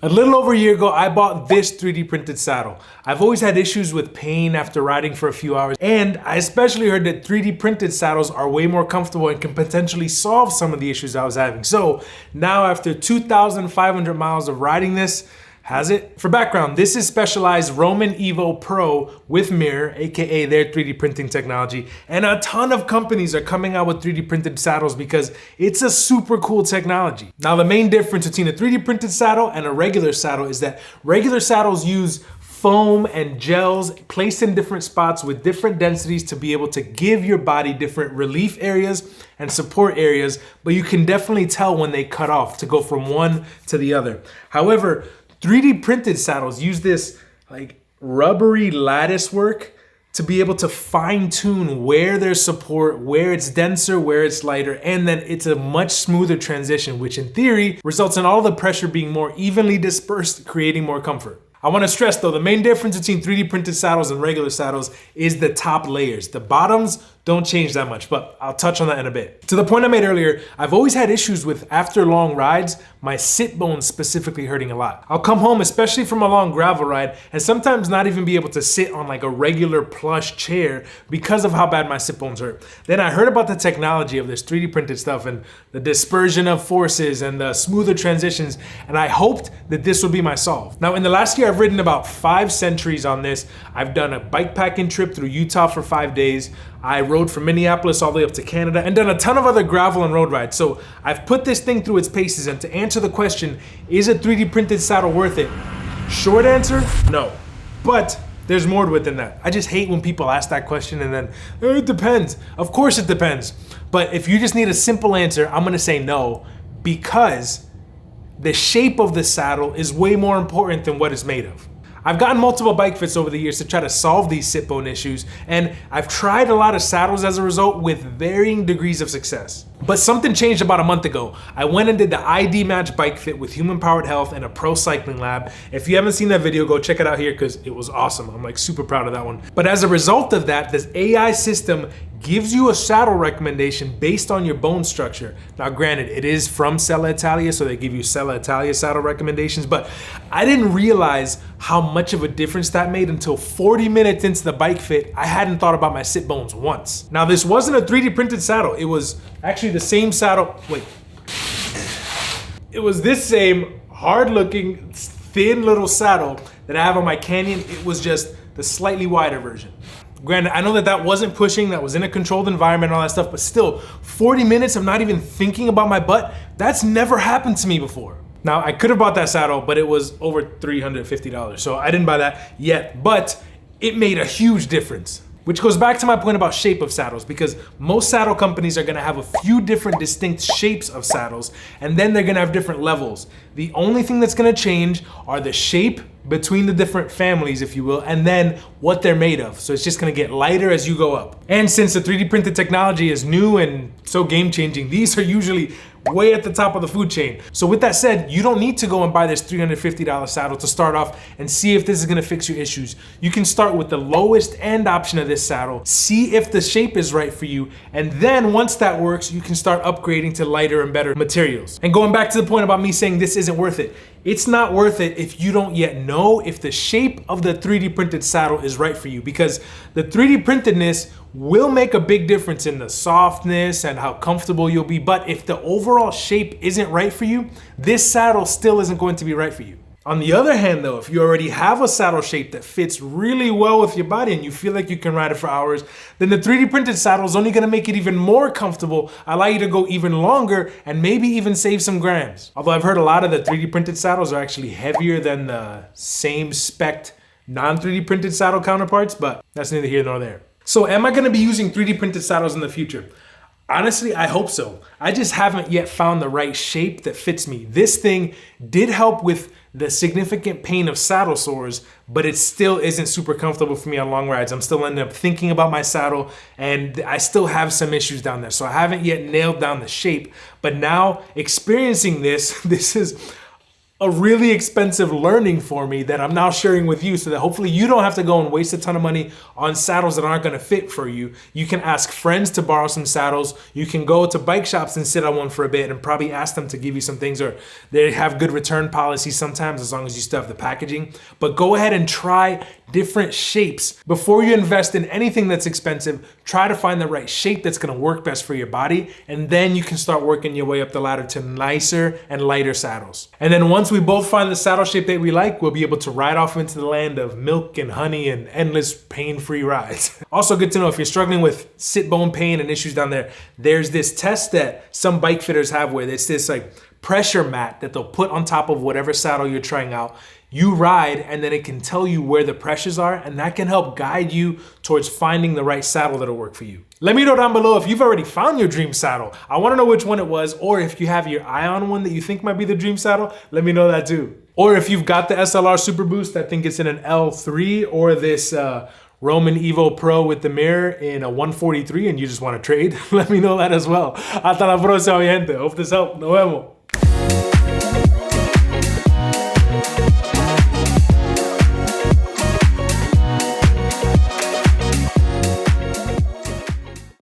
A little over a year ago, I bought this 3D printed saddle. I've always had issues with pain after riding for a few hours, and I especially heard that 3D printed saddles are way more comfortable and can potentially solve some of the issues I was having. So now after 2,500 miles of riding this, has it? For background, this is Specialized Roman Evo Pro with mirror, aka their 3D printing technology, and a ton of companies are coming out with 3D printed saddles because it's a super cool technology. Now the main difference between a 3D printed saddle and a regular saddle is that regular saddles use foam and gels placed in different spots with different densities to be able to give your body different relief areas and support areas, but you can definitely tell when they cut off to go from one to the other. However, 3D printed saddles use this like rubbery lattice work to be able to fine tune where there's support, where it's denser, where it's lighter, and then it's a much smoother transition, which in theory results in all the pressure being more evenly dispersed, creating more comfort. I want to stress though, the main difference between 3D printed saddles and regular saddles is the top layers. The bottoms don't change that much, but I'll touch on that in a bit. To the point I made earlier, I've always had issues with, after long rides, my sit bones specifically hurting a lot. I'll come home, especially from a long gravel ride, and sometimes not even be able to sit on like a regular plush chair because of how bad my sit bones hurt. Then I heard about the technology of this 3D printed stuff and the dispersion of forces and the smoother transitions, and I hoped that this would be my solve. Now in the last year, I've ridden about 5 centuries on this. I've done a bikepacking trip through Utah for 5 days. I rode from Minneapolis all the way up to Canada and done a ton of other gravel and road rides. So I've put this thing through its paces, and to answer the question, is a 3D printed saddle worth it? Short answer, no. But there's more to it than that. I just hate when people ask that question and then, it depends. Of course it depends. But if you just need a simple answer, I'm gonna say no, because the shape of the saddle is way more important than what it's made of. I've gotten multiple bike fits over the years to try to solve these sit bone issues, and I've tried a lot of saddles as a result with varying degrees of success. But something changed about a month ago. I went and did the ID Match bike fit with Human Powered Health and a pro cycling lab. If you haven't seen that video, go check it out here because it was awesome. I'm like super proud of that one. But as a result of that, this AI system gives you a saddle recommendation based on your bone structure. Now granted, it is from Sella Italia, so they give you Sella Italia saddle recommendations, but I didn't realize how much of a difference that made until 40 minutes into the bike fit. I hadn't thought about my sit bones once. Now this wasn't a 3D printed saddle. It was actually the same saddle. Wait. It was this same hard looking, thin little saddle that I have on my Canyon. It was just the slightly wider version. Granted, I know that wasn't pushing, that was in a controlled environment and all that stuff, but still, 40 minutes of not even thinking about my butt, that's never happened to me before. Now, I could have bought that saddle, but it was over $350, so I didn't buy that yet, but it made a huge difference. Which goes back to my point about shape of saddles, because most saddle companies are gonna have a few different distinct shapes of saddles, and then they're gonna have different levels. The only thing that's gonna change are the shape between the different families, if you will, and then what they're made of. So it's just gonna get lighter as you go up. And since the 3D printed technology is new and so game-changing, these are usually way at the top of the food chain. So with that said, you don't need to go and buy this $350 saddle to start off and see if this is gonna fix your issues. You can start with the lowest end option of this saddle, see if the shape is right for you, and then once that works, you can start upgrading to lighter and better materials. And going back to the point about me saying this isn't worth it, it's not worth it if you don't yet know if the shape of the 3D printed saddle is right for you, because the 3D printedness will make a big difference in the softness and how comfortable you'll be. But if the overall shape isn't right for you, this saddle still isn't going to be right for you. On the other hand though, if you already have a saddle shape that fits really well with your body and you feel like you can ride it for hours, then the 3D printed saddle is only gonna make it even more comfortable, allow you to go even longer, and maybe even save some grams. Although I've heard a lot of the 3D printed saddles are actually heavier than the same spec non-3D printed saddle counterparts, but that's neither here nor there. So am I gonna be using 3D printed saddles in the future? Honestly, I hope so. I just haven't yet found the right shape that fits me. This thing did help with the significant pain of saddle sores, but it still isn't super comfortable for me on long rides. I'm still ending up thinking about my saddle, and I still have some issues down there. So I haven't yet nailed down the shape, but now experiencing this is a really expensive learning for me that I'm now sharing with you so that hopefully you don't have to go and waste a ton of money on saddles that aren't gonna fit for you. You can ask friends to borrow some saddles. You can go to bike shops and sit on one for a bit and probably ask them to give you some things, or they have good return policies sometimes as long as you still have the packaging. But go ahead and try different shapes. Before you invest in anything that's expensive, try to find the right shape that's gonna work best for your body, and then you can start working your way up the ladder to nicer and lighter saddles. And then once we both find the saddle shape that we like, we'll be able to ride off into the land of milk and honey and endless pain-free rides. Also good to know, if you're struggling with sit bone pain and issues down there, there's this test that some bike fitters have where it's this like pressure mat that they'll put on top of whatever saddle you're trying out. You ride and then it can tell you where the pressures are, and that can help guide you towards finding the right saddle that'll work for you. Let me know down below if you've already found your dream saddle. I wanna know which one it was, or if you have your eye on one that you think might be the dream saddle, let me know that too. Or if you've got the SLR Super Boost, I think it's in an L3, or this Roman Evo Pro with the mirror in a 143 and you just wanna trade, let me know that as well. Hasta la próxima, mi gente. Hope this helped. Nos vemos.